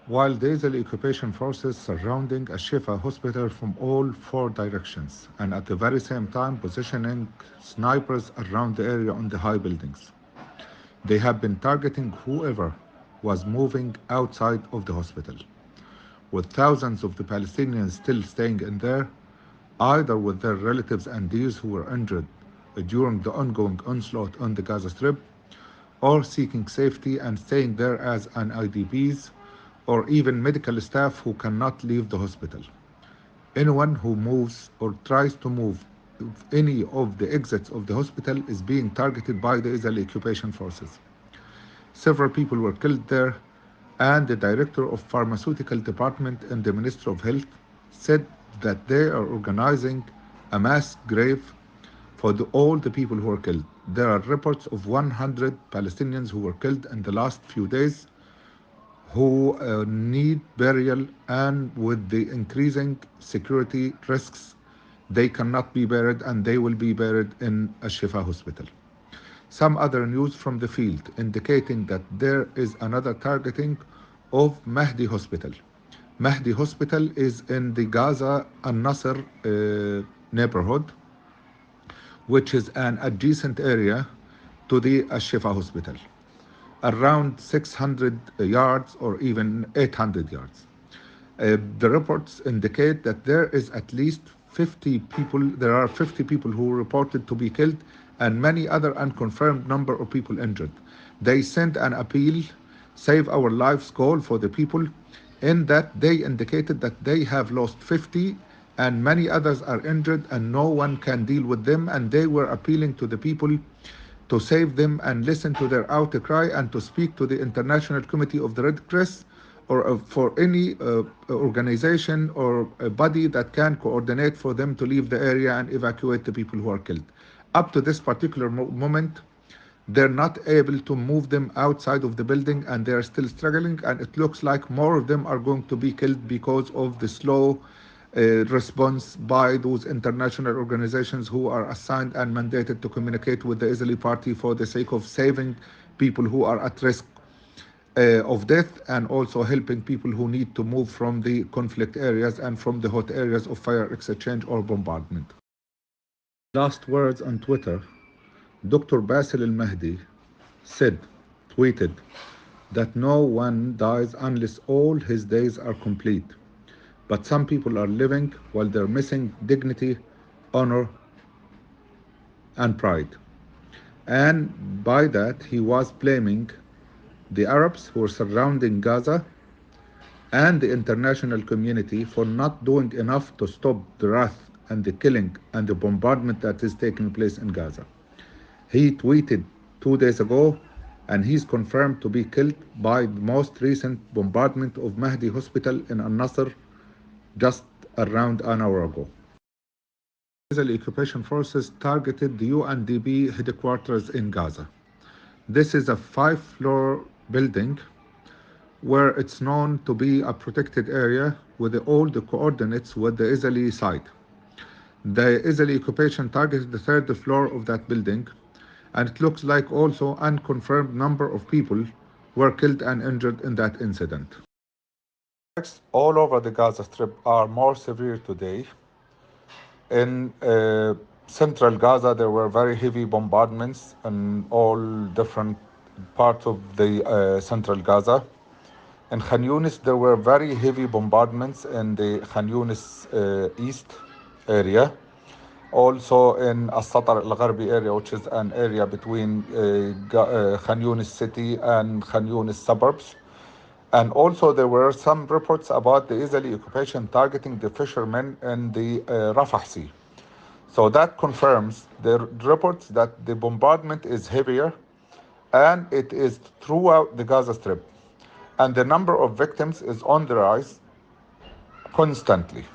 while the Israeli occupation forces surrounding Al-Shifa hospital from all four directions, and at the very same time positioning snipers around the area on the high buildings. They have been targeting whoever was moving outside of the hospital, with thousands of the Palestinians still staying in there, either with their relatives and those who were injured during the ongoing onslaught on the Gaza Strip, or seeking safety and staying there as an IDPs, or even medical staff who cannot leave the hospital. Anyone who moves or tries to move any of the exits of the hospital is being targeted by the Israeli occupation forces. Several people were killed there, and the director of pharmaceutical department in the Ministry of Health said that they are organizing a mass grave for all the people who were killed. There are reports of 100 Palestinians who were killed in the last few days who need burial, and with the increasing security risks, they cannot be buried and they will be buried in Al-Shifa hospital. Some other news from the field indicating that there is another targeting of Mahdi Hospital. Mahdi Hospital is in the Gaza Al-Nasr neighborhood, which is an adjacent area to the Al-Shifa hospital, around 600 yards or even 800 yards. The reports indicate that there is at least 50 people, there are 50 people who were reported to be killed and many other unconfirmed number of people injured. They sent an appeal, Save Our Lives call for the people, in that they indicated that they have lost 50 and many others are injured and no one can deal with them, and they were appealing to the people to save them and listen to their outcry and to speak to the International Committee of the Red Cross or for any organization or a body that can coordinate for them to leave the area and evacuate the people who are killed. Up to this particular moment, they're not able to move them outside of the building and they're still struggling, and it looks like more of them are going to be killed because of the slow response by those international organizations who are assigned and mandated to communicate with the Israeli party for the sake of saving people who are at risk of death, and also helping people who need to move from the conflict areas and from the hot areas of fire exchange or bombardment. Last words on Twitter, Dr. Basil al-Mahdi tweeted, that no one dies unless all his days are complete. But some people are living while they're missing dignity, honor, and pride. And by that, he was blaming the Arabs who are surrounding Gaza and the international community for not doing enough to stop the wrath and the killing and the bombardment that is taking place in Gaza. He tweeted 2 days ago, and he's confirmed to be killed by the most recent bombardment of Mahdi Hospital in Al-Nasr just around an hour ago. Israeli occupation forces targeted the UNDP headquarters in Gaza. This is a 5-floor building where it's known to be a protected area with all the coordinates with the Israeli side. The Israeli occupation targeted the 3rd floor of that building, and it looks like also unconfirmed number of people were killed and injured in that incident. All over the Gaza Strip are more severe today. In central Gaza, there were very heavy bombardments in all different parts of the central Gaza. In Khan Yunis, there were very heavy bombardments in the Khan Yunis east area. Also in السطري الغربي area, which is an area between Khan Yunis city and Khan Yunis suburbs. And also there were some reports about the Israeli occupation targeting the fishermen in the Rafah Sea. So that confirms the reports that the bombardment is heavier and it is throughout the Gaza Strip. And the number of victims is on the rise constantly.